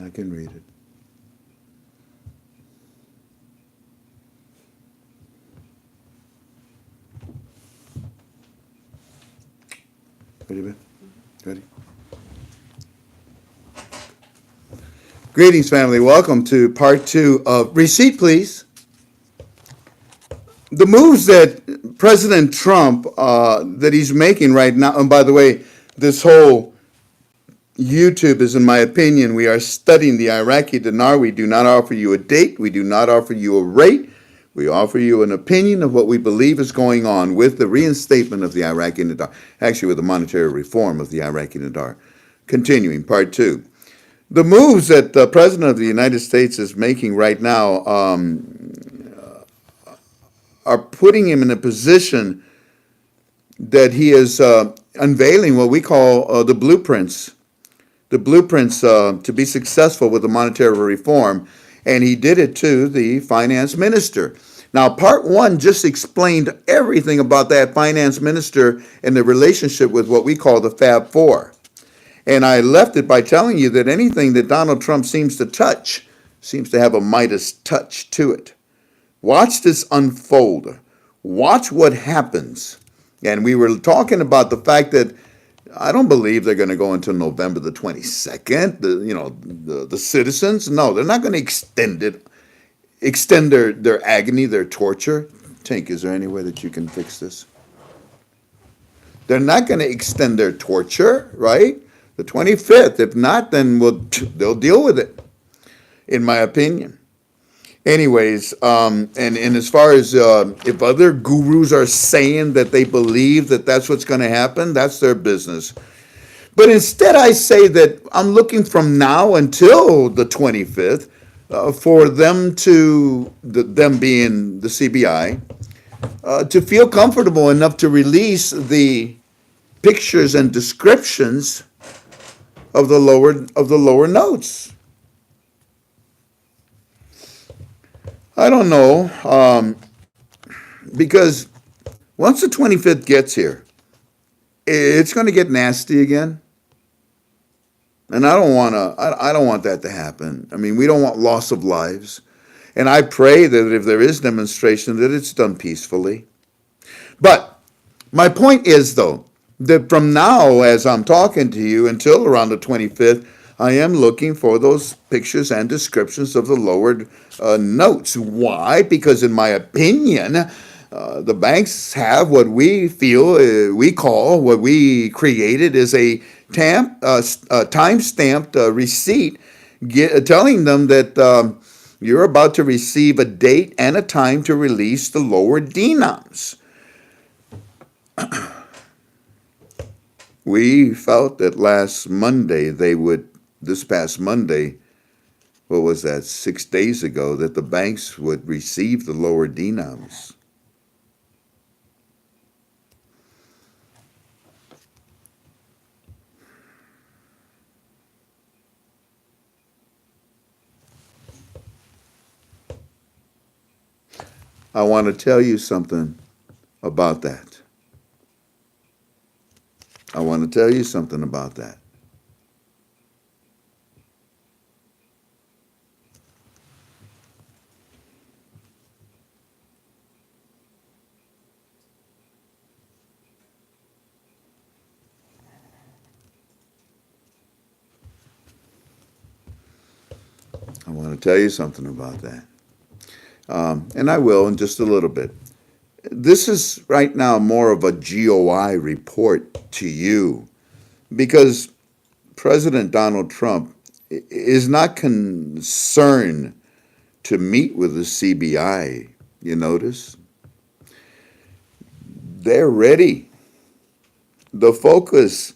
I can read it. Ready, Ben? Ready? Greetings, family. Welcome to part 2 of Receipt, Please. The moves that President Trump, that he's making right now, and by the way, this whole YouTube is, in my opinion, we are studying the Iraqi dinar. We do not offer you a date. We do not offer you a rate. We offer you an opinion of what we believe is going on with the reinstatement of the Iraqi dinar, actually with the monetary reform of the Iraqi dinar. Continuing, part 2. The moves that the President of the United States is making right now are putting him in a position that he is unveiling what we call the blueprints to be successful with the monetary reform, and he did it to the finance minister. Now, part 1 just explained everything about that finance minister and the relationship with what we call the Fab Four. And I left it by telling you that anything that Donald Trump seems to touch seems to have a Midas touch to it. Watch this unfold. Watch what happens. And we were talking about the fact that I don't believe they're going to go until November the 22nd. The citizens, no, they're not going to extend their agony, their torture. Tink, is there any way that you can fix this? They're not going to extend their torture, right? The 25th. If not, then they'll deal with it, in my opinion. Anyways, and as far as if other gurus are saying that they believe that that's what's going to happen, that's their business. But instead, I say that I'm looking from now until the 25th for them them being the CBI, to feel comfortable enough to release the pictures and descriptions of the lower notes. I don't know, because once the 25th gets here, it's going to get nasty again, and I don't want that to happen. I mean, we don't want loss of lives, and I pray that if there is demonstration, that it's done peacefully. But my point is, though, that from now, as I'm talking to you, until around the 25th, I am looking for those pictures and descriptions of the lowered notes. Why? Because in my opinion, the banks have what we feel, what we created is a time-stamped receipt telling them that you're about to receive a date and a time to release the lower denoms. We felt that this past Monday, what was that, 6 days ago, that the banks would receive the lower denoms. I want to tell you something about that. I want to tell you something about that. I want to tell you something about that. And I will in just a little bit. This is right now more of a GOI report to you, because President Donald Trump is not concerned to meet with the CBI. You notice? They're ready. The focus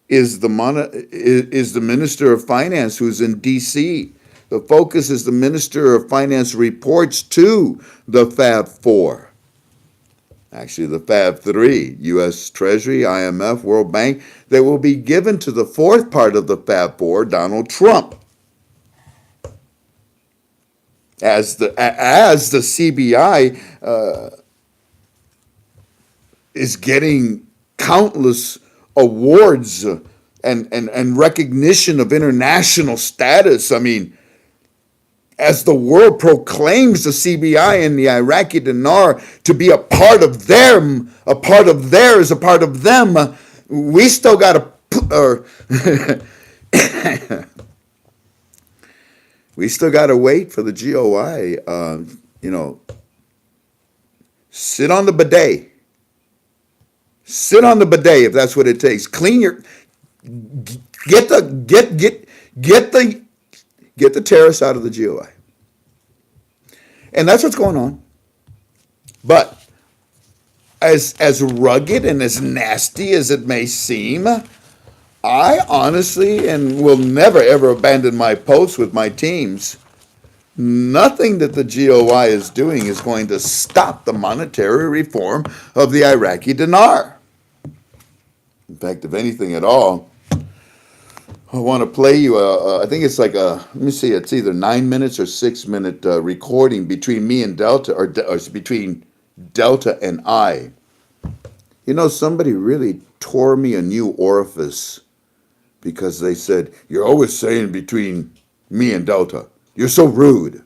is the Minister of Finance, who's in D.C. The focus is the Minister of Finance reports to the Fab Four. Actually, the Fab Three, U.S. Treasury, IMF, World Bank, that will be given to the fourth part of the Fab Four, Donald Trump. As the CBI is getting countless awards and recognition of international status. I mean, as the world proclaims the CBI and the Iraqi dinar to be a part of them, a part of theirs, a part of them, we still got to, we still got to wait for the GOI. Sit on the bidet. Sit on the bidet if that's what it takes. Clean your, get the terrorists out of the GOI. And that's what's going on. But as rugged and as nasty as it may seem, I honestly and will never ever abandon my post with my teams. Nothing that the GOI is doing is going to stop the monetary reform of the Iraqi dinar. In fact, if anything at all, I want to play you I think it's like let me see, it's either 9 minutes or 6 minute recording between me and Delta, or between Delta and I. Somebody really tore me a new orifice because they said, "You're always saying between me and Delta. You're so rude."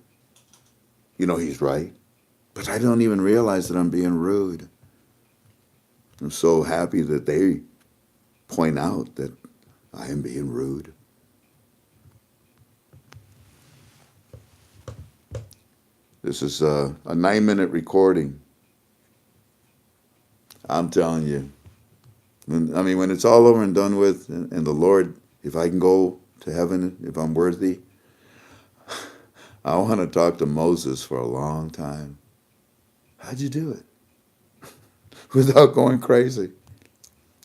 He's right. But I don't even realize that I'm being rude. I'm so happy that they point out that I am being rude. This is a 9 minute recording. I'm telling you. When it's all over and done with, and the Lord, if I can go to heaven, if I'm worthy, I want to talk to Moses for a long time. How'd you do it? Without going crazy.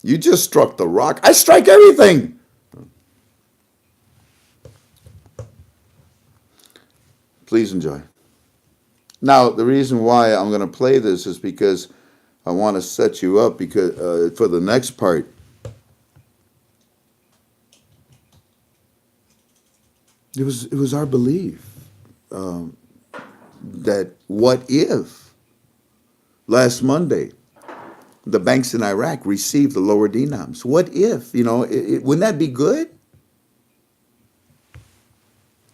You just struck the rock. I strike everything. Please enjoy. Now, the reason why I'm going to play this is because I want to set you up because for the next part. It was our belief that what if last Monday the banks in Iraq received the lower dinars? What if? Wouldn't that be good?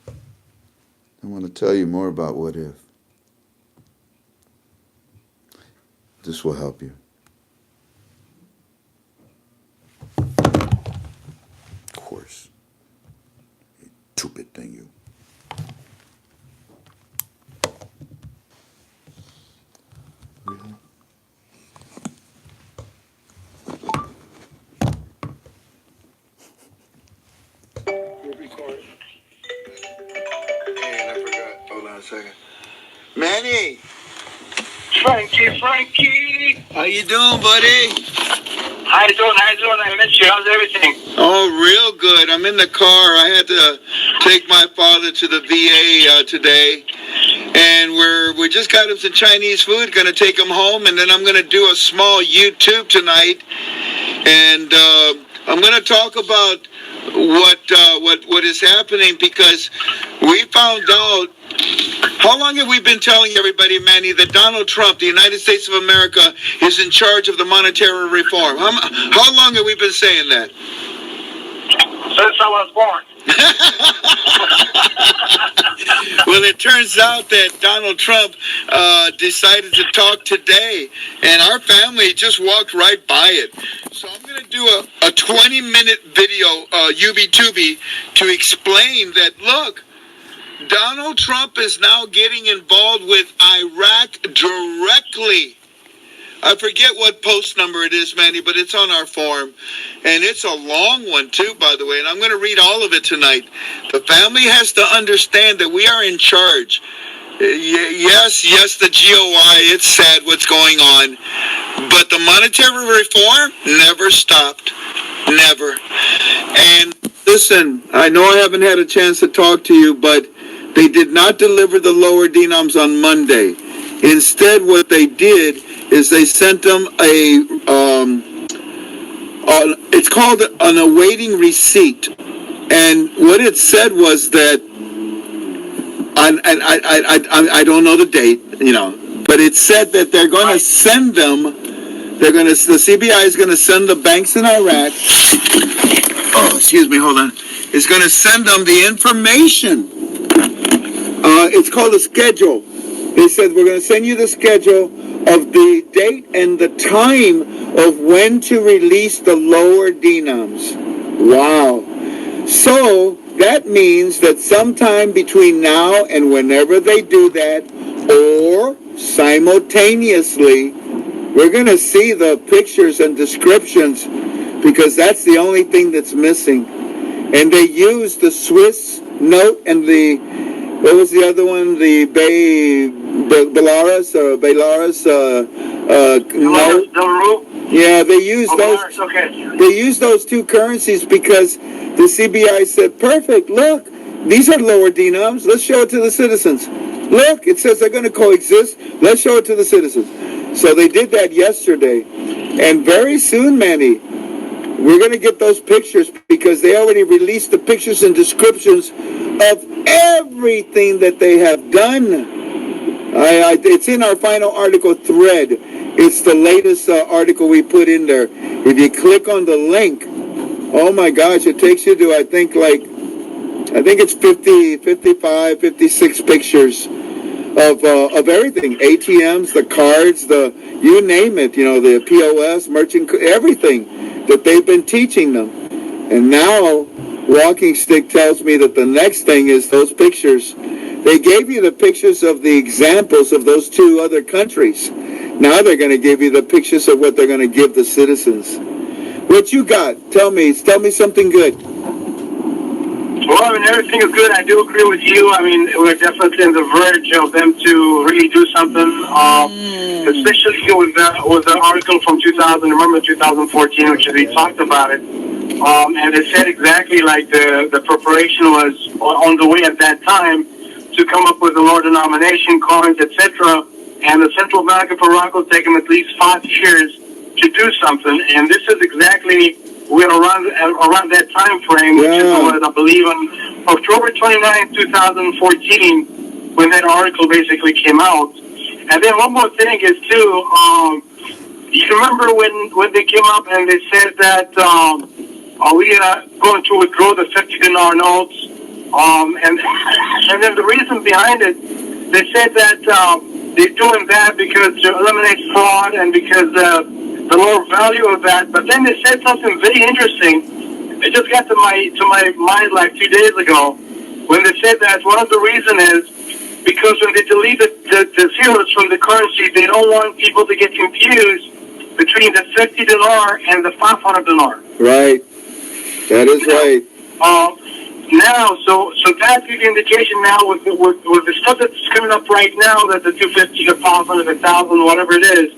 I want to tell you more about what if. This will help you. Of course. You stupid thing, you. Really? Man, I forgot. Hold on a second. Manny! Frankie! How you doing, buddy? How you doing? I miss you. How's everything? Oh, real good. I'm in the car. I had to take my father to the VA today. And we just got him some Chinese food. Going to take him home. And then I'm going to do a small YouTube tonight. And I'm going to talk about what is happening, because we found out. How long have we been telling everybody, Manny, that Donald Trump, the United States of America, is in charge of the monetary reform? How long have we been saying that? Since I was born. Well, it turns out that Donald Trump decided to talk today, and our family just walked right by it. So I'm going to do a 20-minute video, UB2B, to explain that, look, Donald Trump is now getting involved with Iraq directly. I forget what post number it is, Manny, but it's on our forum. And it's a long one, too, by the way, and I'm going to read all of it tonight. The family has to understand that we are in charge. Yes, the GOI, it's sad what's going on. But the monetary reform never stopped. Never. And listen, I know I haven't had a chance to talk to you, but they did not deliver the lower dinars on Monday. Instead, what they did is they sent them it's called an awaiting receipt. And what it said was that, I don't know the date, but it said that they're going to send them, the CBI is going to send the banks in Iraq excuse me, hold on, is going to send them the information. It's called a schedule. They said, we're going to send you the schedule of the date and the time of when to release the lower denoms. Wow. So that means that sometime between now and whenever they do that, or simultaneously, we're going to see the pictures and descriptions, because that's the only thing that's missing. And they use the Swiss note and the, what was the other one? The Belarus note. Yeah, they use those. Okay. They use those two currencies because the CBI said, perfect, look, these are lower denoms. Let's show it to the citizens. Look, it says they're going to coexist. Let's show it to the citizens. So they did that yesterday. And very soon, Manny, we're going to get those pictures because they already released the pictures and descriptions of everything that they have done. It's in our final article thread. It's the latest article we put in there. If you click on the link, oh my gosh, it takes you to, I think it's 50, 55, 56 pictures of everything. ATMs, the cards, you name it, the POS, merchant, everything that they've been teaching them. And now, Walking Stick tells me that the next thing is those pictures. They gave you the pictures of the examples of those two other countries. Now they're going to give you the pictures of what they're going to give the citizens. What you got? Tell me something good. Well, I mean, everything is good. I do agree with you. I mean, we're definitely on the verge of them to really do something, especially with the article from 2014, which we talked about it. And they said exactly like the preparation was on the way at that time to come up with the lower denomination coins, etc. And the central bank of Iraq will take them at least 5 years to do something. And this is exactly we're around that time frame, which is what I believe on October 29, 2014, when that article basically came out. And then one more thing is too, you remember when they came up and they said that we are going to withdraw the 50 dinar notes, and then the reason behind it, they said that they're doing that because to eliminate fraud and because the lower value of that. But then they said something very interesting. It just got to my mind like 2 days ago when they said that one of the reasons is because when they delete the zeros from the currency, they don't want people to get confused between the 50 dinar and the 500 dinar. Right. That is right. Now, so that's the indication now with the stuff that's coming up right now, that the 250, the 500, the 1,000, whatever it is,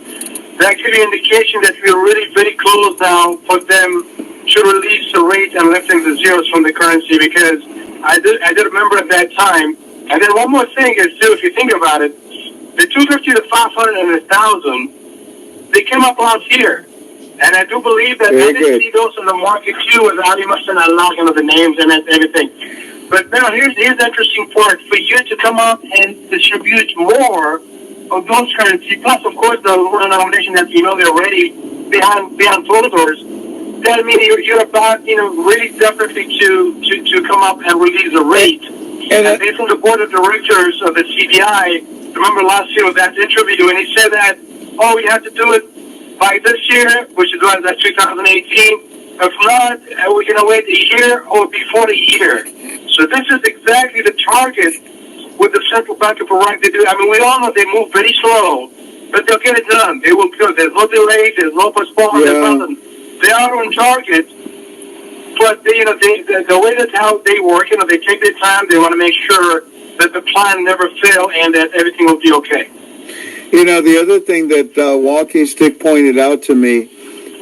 that could be an indication that we're really very close now for them to release the rate and lifting the zeros from the currency, because I did remember at that time. And then one more thing is, too, if you think about it, the 250, the 500, and the 1,000, they came up last year. And I do believe that I didn't see those in the market, too, with Ali Muslim Allah, the names and everything. But now here's the interesting part. For you to come up and distribute more of those currencies, plus, of course, the denomination that they're already behind closed doors, that means you're about, really definitely to come up and release a rate. And based on the board of directors of the CBI, remember last year with that interview, and he said that, we have to do it by this year, which is what, that's 2018. If not, we're going to wait a year or before the year. So this is exactly the target with the Central Bank of Iraq. They do. I mean, we all know they move very slow, but they'll get it done. They will do it. There's no delay. There's no postponement. There's nothing. They are on target, but the way that's how they work, they take their time. They want to make sure that the plan never fail and that everything will be okay. The other thing that Walking Stick pointed out to me,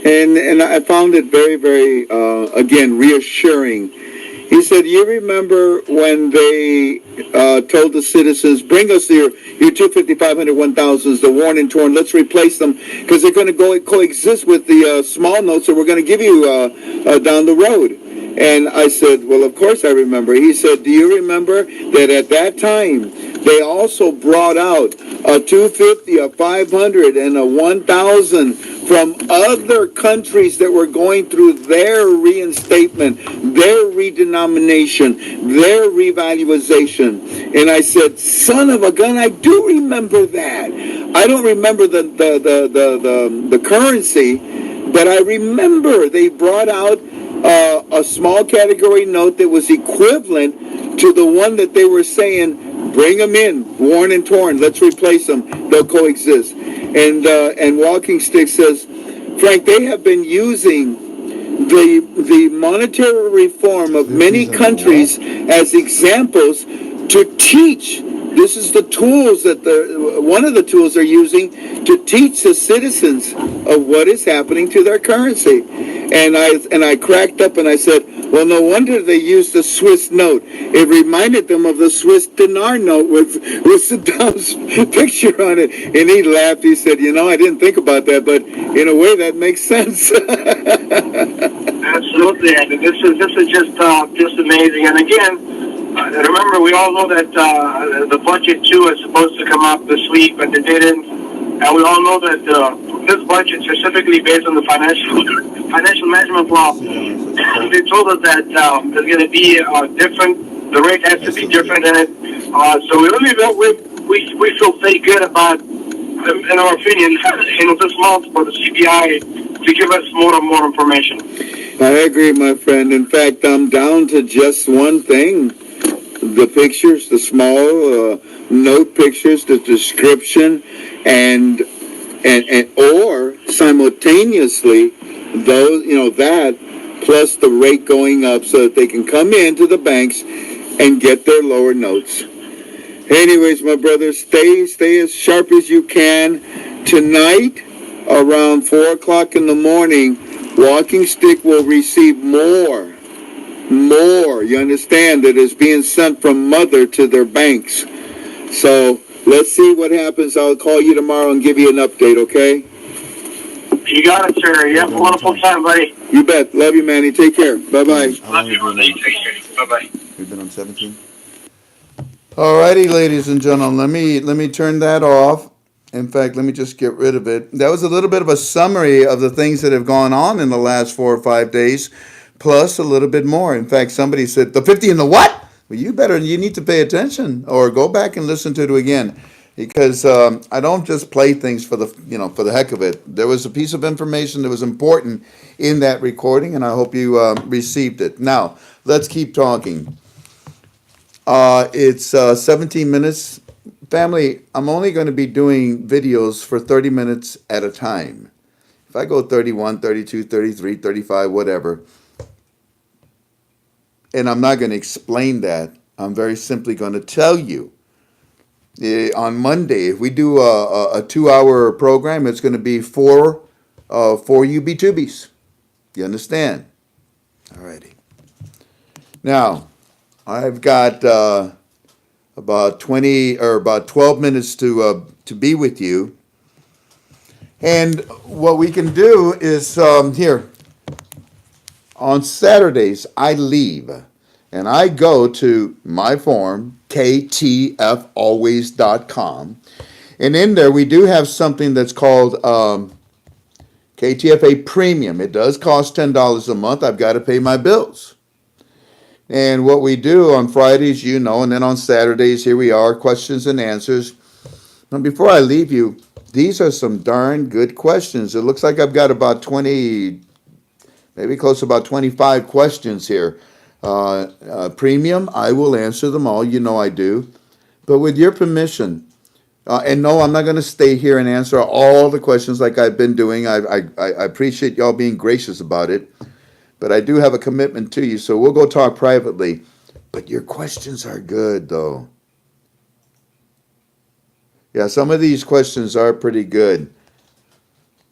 and I found it very, very, again, reassuring. He said, you remember when they told the citizens, bring us your 250, 500, 1,000s, the worn and torn, let's replace them, because they're going to coexist with the small notes that we're going to give you down the road. And I said, well, of course I remember. He said, do you remember that at that time, They also brought out a 250, a 500, and a 1,000 from other countries that were going through their reinstatement, their redenomination, their revaluation. And I said, son of a gun, I do remember that. I don't remember the currency, but I remember they brought out a small category note that was equivalent to the one that they were saying, bring them in, worn and torn. Let's replace them. They'll coexist. And Walking Stick says, Frank, they have been using the monetary reform of many countries as examples to teach. This is the tools that one of the tools they're using to teach the citizens of what is happening to their currency. And I cracked up and I said, well, no wonder they used the Swiss note. It reminded them of the Swiss dinar note with Saddam's picture on it. And he laughed. He said, I didn't think about that, but in a way that makes sense. Absolutely, and this is just amazing. And again, remember, we all know that the budget too is supposed to come up this week, but it didn't. And we all know that this budget, specifically based on the financial management law, they told us that there's going to be different. The rate has to be different in it. So we really we feel very good about, in our opinion, this month for the CBI to give us more and more information. I agree, my friend. In fact, I'm down to just one thing. The pictures, the small note pictures, the description, and or simultaneously those, that plus the rate going up so that they can come into the banks and get their lower notes. Anyways, my brother, stay as sharp as you can. Tonight, around 4 o'clock in the morning, Walking Stick will receive more, you understand, that is being sent from Mother to their banks. So let's see what happens. I'll call you tomorrow and give you an update, okay? You got it, sir. You have a wonderful time, buddy. You bet. Love you, Manny. Take care. Bye-bye. Love you, buddy. Take care. Bye-bye. We've been on 17. All righty, ladies and gentlemen. Let me turn that off. In fact, let me just get rid of it. That was a little bit of a summary of the things that have gone on in the last 4 or 5 days, plus a little bit more. In fact, somebody said, the 50 and the what? Well, you need to pay attention or go back and listen to it again, because I don't just play things for the heck of it. There was a piece of information that was important in that recording, and I hope you received it. Now, let's keep talking. It's 17 minutes. Family, I'm only going to be doing videos for 30 minutes at a time. If I go 31, 32, 33, 35, whatever, and I'm not going to explain that, I'm very simply going to tell you. On Monday, if we do a 2-hour program, it's going to be four UB2Bs. You understand? All righty. Now, I've got about 12 minutes to be with you. And what we can do is here. On Saturdays, I leave and I go to my forum, ktfalways.com. And in there, we do have something that's called KTFA Premium. It does cost $10 a month. I've got to pay my bills. And what we do on Fridays, and then on Saturdays, here we are, questions and answers. Now, before I leave you, these are some darn good questions. It looks like I've got about 20, maybe close to about 25 questions here. Premium, I will answer them all. I do. But with your permission, and no, I'm not going to stay here and answer all the questions like I've been doing. I appreciate y'all being gracious about it. But I do have a commitment to you, so we'll go talk privately. But your questions are good, though. Yeah, some of these questions are pretty good.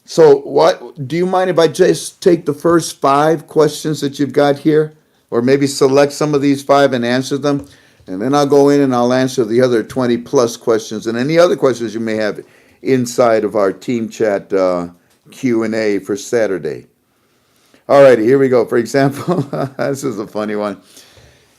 So do you mind if I just take the first 5 questions that you've got here? Or maybe select some of these 5 and answer them? And then I'll go in and I'll answer the other 20 plus questions and any other questions you may have inside of our team chat Q&A for Saturday. All righty, here we go. For example, this is a funny one.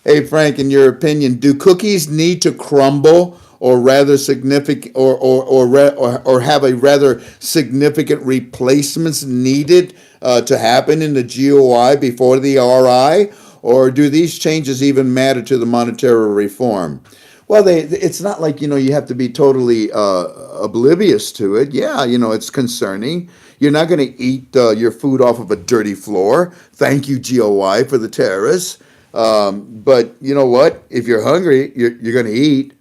Hey, Frank, in your opinion, do cookies need to crumble or rather significant, or have a rather significant replacements needed to happen in the GOI before the RI? Or do these changes even matter to the monetary reform? Well, it's not like, you have to be totally oblivious to it. Yeah, it's concerning. You're not going to eat your food off of a dirty floor. Thank you, GOI, for the terrorists. But you know what? If you're hungry, you're going to eat.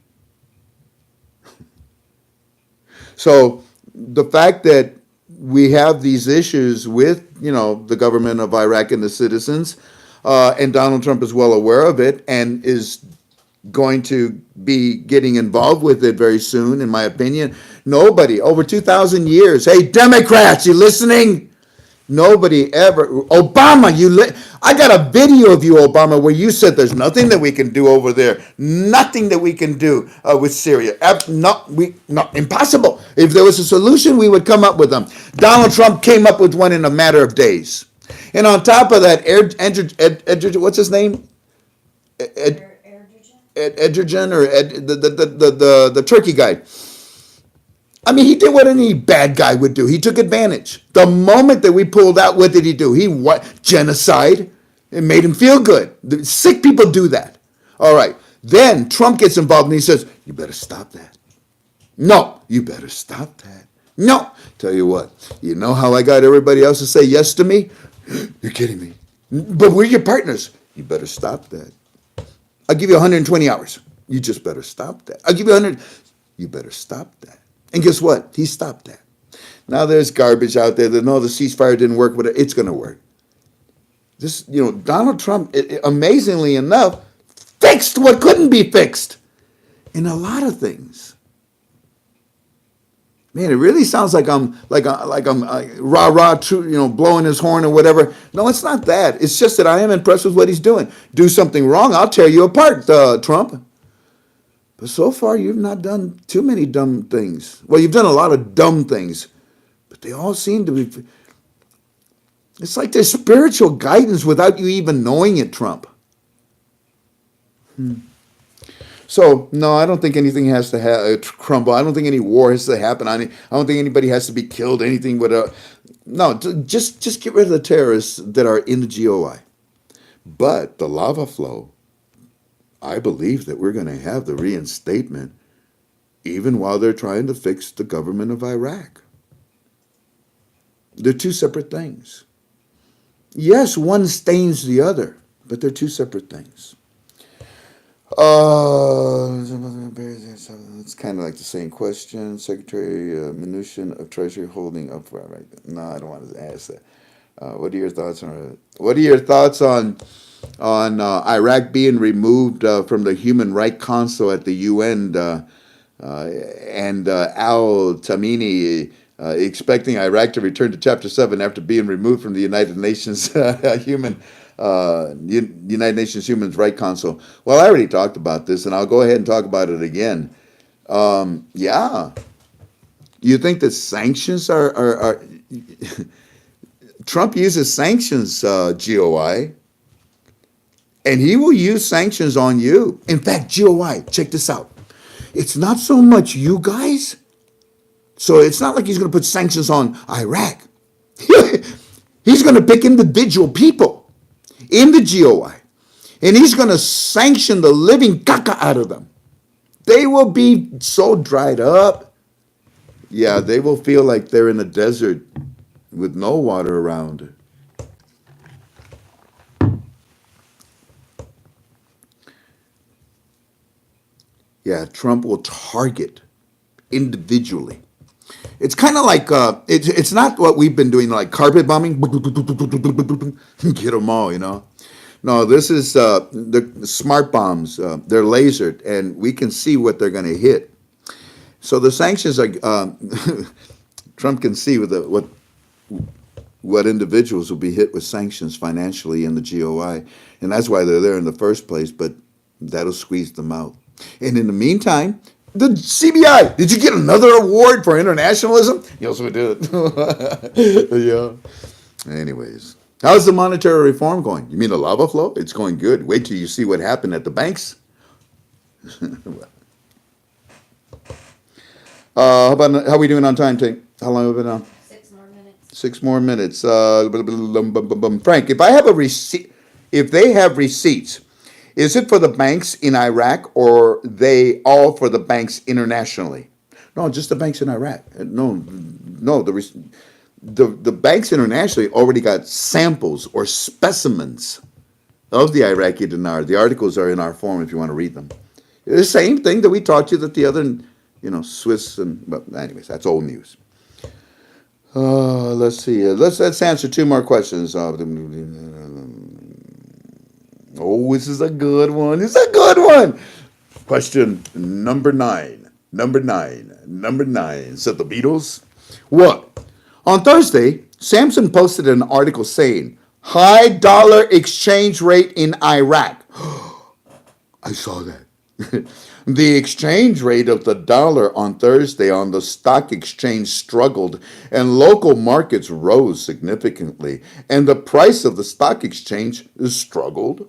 So the fact that we have these issues with, the government of Iraq and the citizens, and Donald Trump is well aware of it and is going to be getting involved with it very soon, in my opinion. Nobody, over 2,000 years, hey, Democrats, you listening? Nobody ever, Obama, I got a video of you, Obama, where you said there's nothing that we can do over there. Nothing that we can do with Syria. Impossible. If there was a solution, we would come up with them. Donald Trump came up with one in a matter of days. And on top of that, what's his name? Edgerton, or the Turkey guy. I mean, he did what any bad guy would do. He took advantage. The moment that we pulled out, what did he do? Genocide. It made him feel good. The sick people do that. All right. Then Trump gets involved and he says, you better stop that. No, you better stop that. No. Tell you what, you know how I got everybody else to say yes to me? You're kidding me. But we're your partners. You better stop that. I'll give you 120 hours. You just better stop that. I'll give you 100. You better stop that. And guess what? He stopped that. Now there's garbage out there that, no, the ceasefire didn't work, but it's going to work. This, Donald Trump, amazingly enough, fixed what couldn't be fixed in a lot of things. Man, it really sounds like I'm rah-rah, blowing his horn or whatever. No, it's not that. It's just that I am impressed with what he's doing. Do something wrong, I'll tear you apart, Trump. But so far, you've not done too many dumb things. Well, you've done a lot of dumb things, but they all seem to be. It's like there's spiritual guidance without you even knowing it, Trump. So, no, I don't think anything has to crumble. I don't think any war has to happen. I don't think anybody has to be killed, anything with a. No, just get rid of the terrorists that are in the GOI. But the lava flow, I believe that we're going to have the reinstatement even while they're trying to fix the government of Iraq. They're two separate things. Yes, one stains the other, but they're two separate things. It's kind of like the same question. Secretary Mnuchin of Treasury holding up for right. No, I don't want to ask that. What are your thoughts on Iraq being removed from the Human Rights Council at the UN, and Al Tamimi expecting Iraq to return to Chapter 7 after being removed from the United Nations United Nations Human Rights Council? Well, I already talked about this, and I'll go ahead and talk about it again. Yeah. You think that sanctions are Trump uses sanctions, GOI, and he will use sanctions on you. In fact, GOI, check this out. It's not so much you guys. So it's not like he's going to put sanctions on Iraq. He's going to pick individual people in the GOI, and he's going to sanction the living caca out of them. They will be so dried up. Yeah, they will feel like they're in a desert with no water around. Yeah, Trump will target individually. It's kind of like, it's not what we've been doing, like carpet bombing. Get them all, No, this is the smart bombs. They're lasered, and we can see what they're going to hit. So the sanctions are, Trump can see what individuals will be hit with sanctions financially in the GOI. And that's why they're there in the first place, but that'll squeeze them out. And in the meantime, the CBI, did you get another award for internationalism? Yes, we did. Yeah. Anyways, how's the monetary reform going? You mean the lava flow? It's going good. Wait till you see what happened at the banks. How are we doing on time, Tank? How long have we been on? 6 more minutes. 6 more minutes. Frank, if I have a receipt, if they have receipts, is it for the banks in Iraq or they all for the banks internationally? No, just the banks in Iraq. No, no, the banks internationally already got samples or specimens of the Iraqi dinar. The articles are in our form if you want to read them. The same thing that we taught you that the other, Swiss and, but anyways, that's old news. Let's see. Let's answer two more questions. Oh, this is a good one. This is a good one. Question number nine. Number nine. Number nine. Said the Beatles. What? On Thursday, Samson posted an article saying high dollar exchange rate in Iraq. I saw that. The exchange rate of the dollar on Thursday on the stock exchange struggled, and local markets rose significantly, and the price of the stock exchange struggled.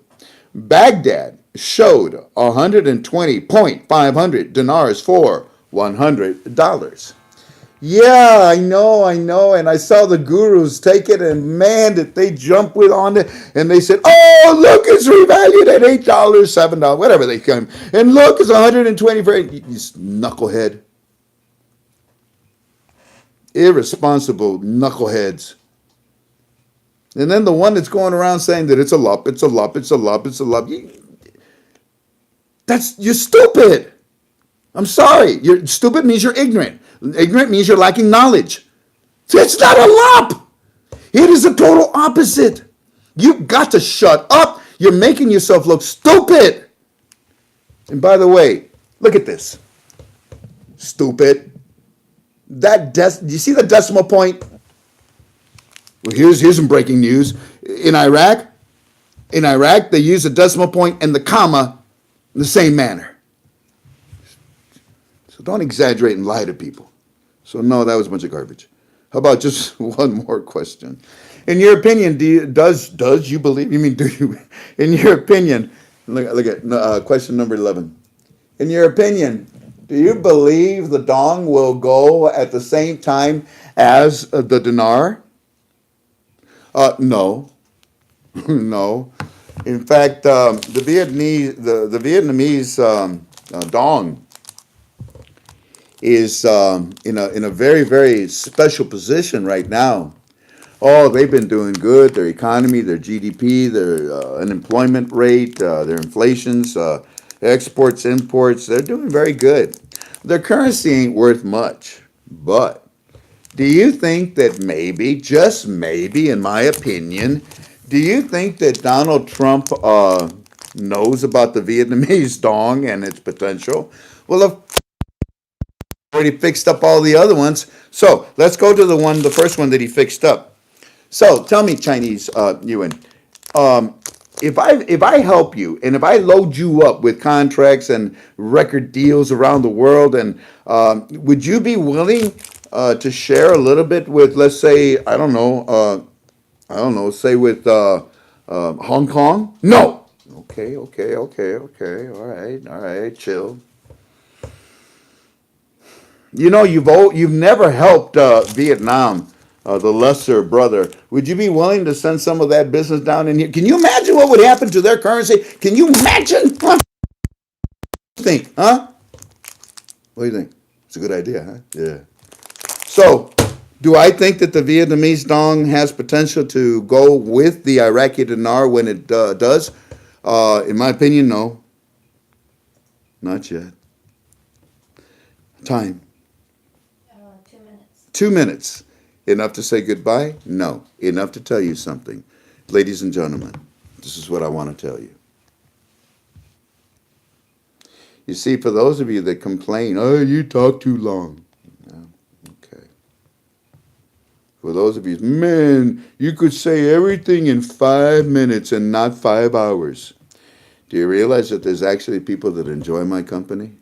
Baghdad showed 120.500 dinars for $100. Yeah, I know, and I saw the gurus take it, and man, did they jump with on it, and they said, "Oh, look, it's revalued at $8, $7, whatever they come, and look, it's 120 for you knucklehead, irresponsible knuckleheads." And then the one that's going around saying that it's a lup, it's a lup, it's a lup, it's a lup. You're stupid. I'm sorry. You're stupid means you're ignorant. Ignorant means you're lacking knowledge. It's not a lump. It is the total opposite. You've got to shut up. You're making yourself look stupid. And by the way, look at this. Stupid. You see the decimal point? Well, here's some breaking news. In Iraq, they use the decimal point and the comma in the same manner. So don't exaggerate and lie to people. So no, that was a bunch of garbage. How about just one more question? In your opinion, do you believe? Do you? In your opinion, look at question number 11. In your opinion, do you believe the dong will go at the same time as the dinar? No, no. In fact, the Vietnamese dong is in a very, very special position right now. Oh, they've been doing good. Their economy, their GDP, their unemployment rate, their inflations, exports, imports, they're doing very good. Their currency ain't worth much. But do you think that maybe, just maybe, in my opinion, do you think that Donald Trump knows about the Vietnamese dong and its potential? Well, of already fixed up all the other ones. So let's go to the first one that he fixed up. So tell me, Chinese Yuan, if I help you and if I load you up with contracts and record deals around the world, and would you be willing to share a little bit with, let's say, I don't know, say with Hong Kong? No. Okay, all right, chill. You know, you've never helped Vietnam, the lesser brother. Would you be willing to send some of that business down in here? Can you imagine what would happen to their currency? Can you imagine? What do you think, huh? What do you think? It's a good idea, huh? Yeah. So, do I think that the Vietnamese dong has potential to go with the Iraqi dinar when it does? In my opinion, no. Not yet. Time. 2 minutes. 2 minutes. Enough to say goodbye? No. Enough to tell you something. Ladies and gentlemen, this is what I want to tell you. You see, for those of you that complain, oh, you talk too long. Okay. For those of you, man, you could say everything in 5 minutes and not 5 hours. Do you realize that there's actually people that enjoy my company?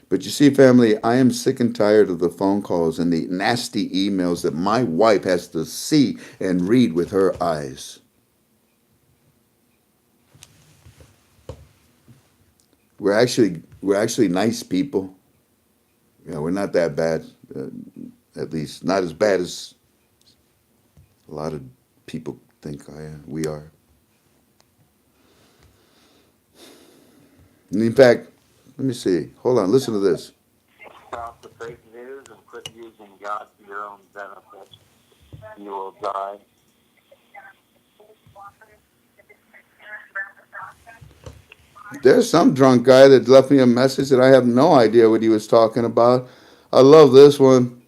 But you see, family, I am sick and tired of the phone calls and the nasty emails that my wife has to see and read with her eyes. We're actually nice people. Yeah, we're not that bad. At least not as bad as a lot of people think we are. And in fact, let me see. Hold on. Listen to this. Stop the fake news and quit using God for your own benefit. You will die. There's some drunk guy that left me a message that I have no idea what he was talking about. I love this one.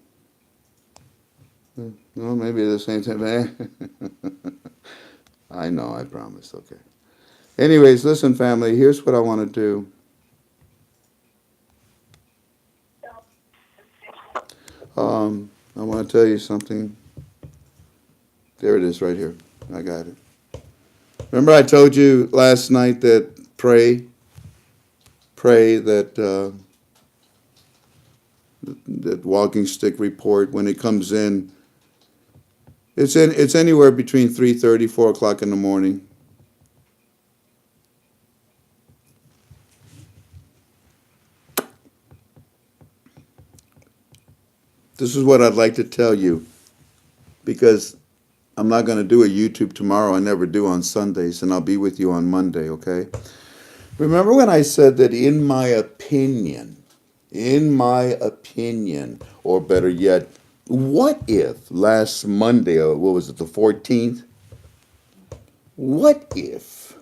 Well, maybe the same thing. I know, I promised. Okay. Anyways, listen, family, here's what I want to do. I want to tell you something. There it is right here. I got it. Remember I told you last night that pray that walking stick report when it comes in. It's anywhere between 3:30, 4 o'clock in the morning. This is what I'd like to tell you, because I'm not going to do a YouTube tomorrow. I never do on Sundays, and I'll be with you on Monday, okay? Remember when I said that in my opinion, or better yet, what if last Monday, or what was it, the 14th? What if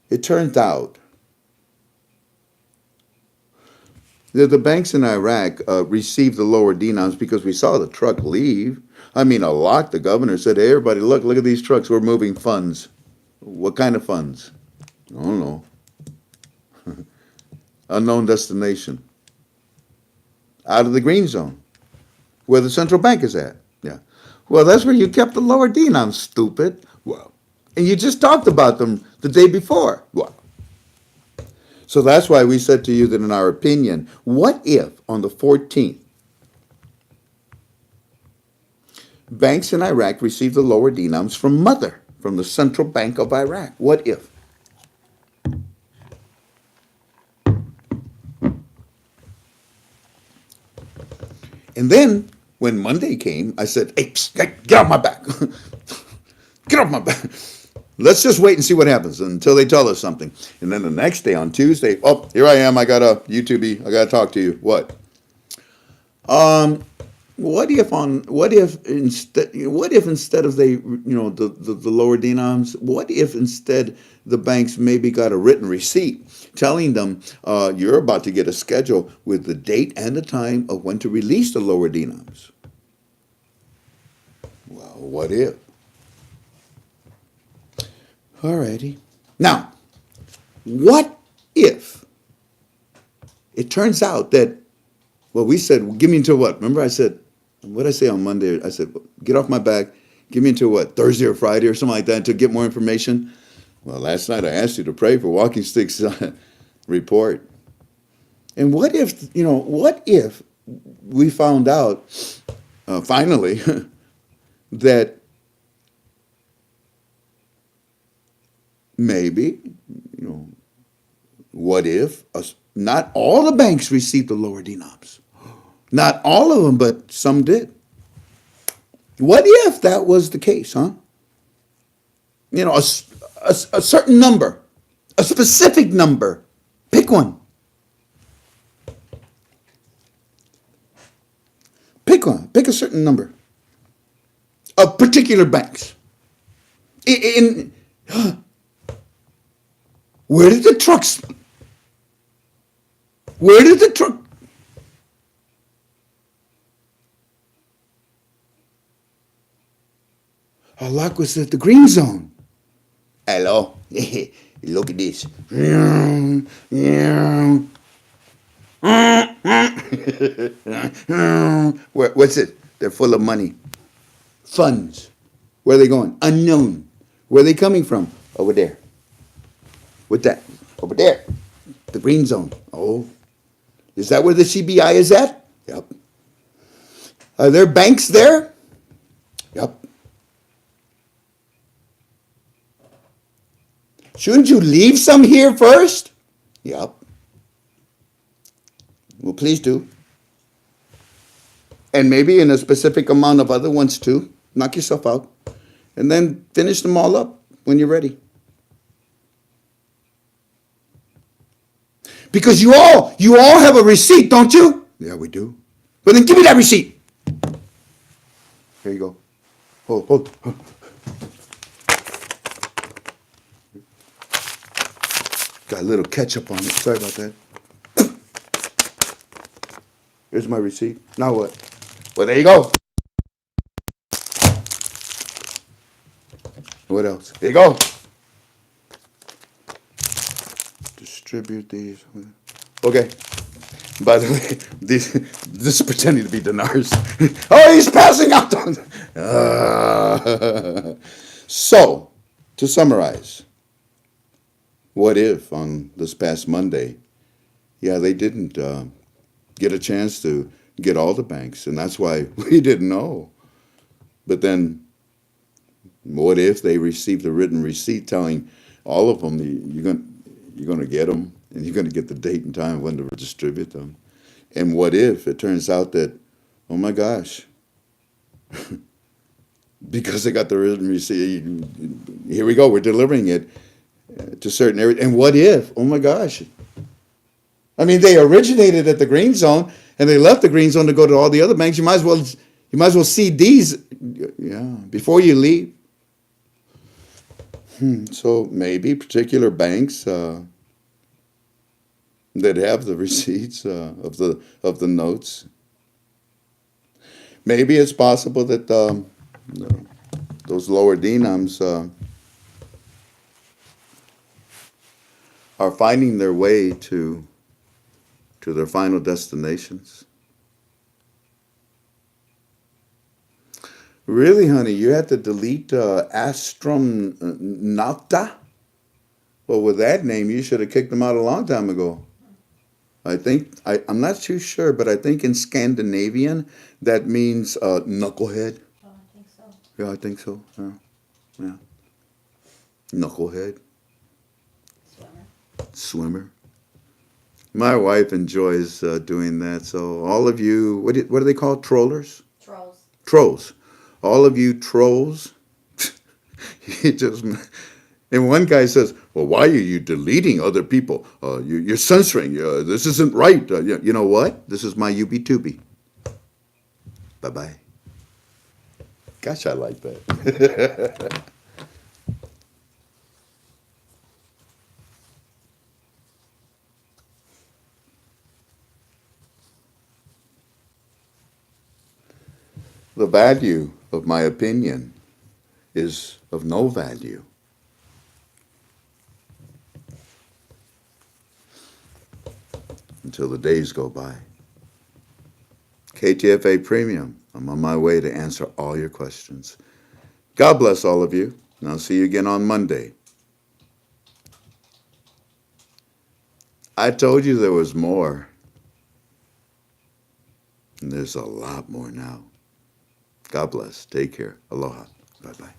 it turned out that the banks in Iraq received the lower denoms because we saw the truck leave? I mean, a lot. The governor said, hey, everybody, look at these trucks. We're moving funds. What kind of funds? I don't know. Unknown destination. Out of the green zone, where the central bank is at. Yeah. Well, that's where you kept the lower denoms, stupid. Well, and you just talked about them the day before. Well, so that's why we said to you that in our opinion, what if on the 14th, banks in Iraq received the lower denoms from the Central Bank of Iraq? What if? And then when Monday came, I said, hey, get off my back. Get off my back. Let's just wait and see what happens until they tell us something. And then the next day on Tuesday, oh, here I am. I got a YouTube. I got to talk to you. What? What if instead of the lower denoms, what if instead the banks maybe got a written receipt telling them you're about to get a schedule with the date and the time of when to release the lower denoms? Well, what if? Alrighty. Now, what if it turns out that, well, we said, give me until what? Remember I said, what did I say on Monday? I said, get off my back. Give me until what? Thursday or Friday or something like that to get more information. Well, last night I asked you to pray for Walking Sticks report. And what if we found out finally that maybe, what if not all the banks received the lower denoms? Not all of them, but some did. What if that was the case, huh? A certain number, a specific number. Pick one. Pick one. Pick a certain number of particular banks. Where did the truck? Our luck was at the green zone. Hello. Look at this. What's it? They're full of money. Funds. Where are they going? Unknown. Where are they coming from? Over there. What's that? Over there. The green zone. Oh. Is that where the CBI is at? Yep. Are there banks there? Yep. Shouldn't you leave some here first? Yep. Well, please do. And maybe in a specific amount of other ones too. Knock yourself out. And then finish them all up when you're ready. Because you all have a receipt, don't you? Yeah, we do. Well, then give me that receipt. Here you go. Hold. Got a little ketchup on it. Sorry about that. Here's my receipt. Now what? Well, there you go. What else? Here you go. Distribute these. Okay. By the way, this is pretending to be dinars. Oh, he's passing out. So, to summarize, what if on this past Monday, yeah, they didn't get a chance to get all the banks, and that's why we didn't know. But then, what if they received a written receipt telling all of them you're going to get them, and you're going to get the date and time when to distribute them? And what if it turns out that, oh my gosh, because they got the written receipt, here we go, we're delivering it to certain areas. And what if, oh my gosh, I mean, they originated at the green zone and they left the green zone to go to all the other banks. You might as well see these, yeah, before you leave. So maybe particular banks that have the receipts of the notes. Maybe it's possible that those lower denoms are finding their way to their final destinations. Really, honey, you had to delete Astronauta? Well, with that name, you should have kicked them out a long time ago. I'm not too sure, but I think in Scandinavian, that means knucklehead. Oh, I think so. Yeah, I think so. Yeah. Knucklehead. Swimmer. My wife enjoys doing that. So all of you, what do they call trollers? Trolls. Trolls. All of you trolls. And one guy says, well, why are you deleting other people? You're censoring. This isn't right. You know what? This is my UB2B. Bye-bye. Gosh, I like that. The value of my opinion is of no value. Until the days go by. KTFA Premium, I'm on my way to answer all your questions. God bless all of you, and I'll see you again on Monday. I told you there was more, and there's a lot more now. God bless. Take care. Aloha. Bye-bye.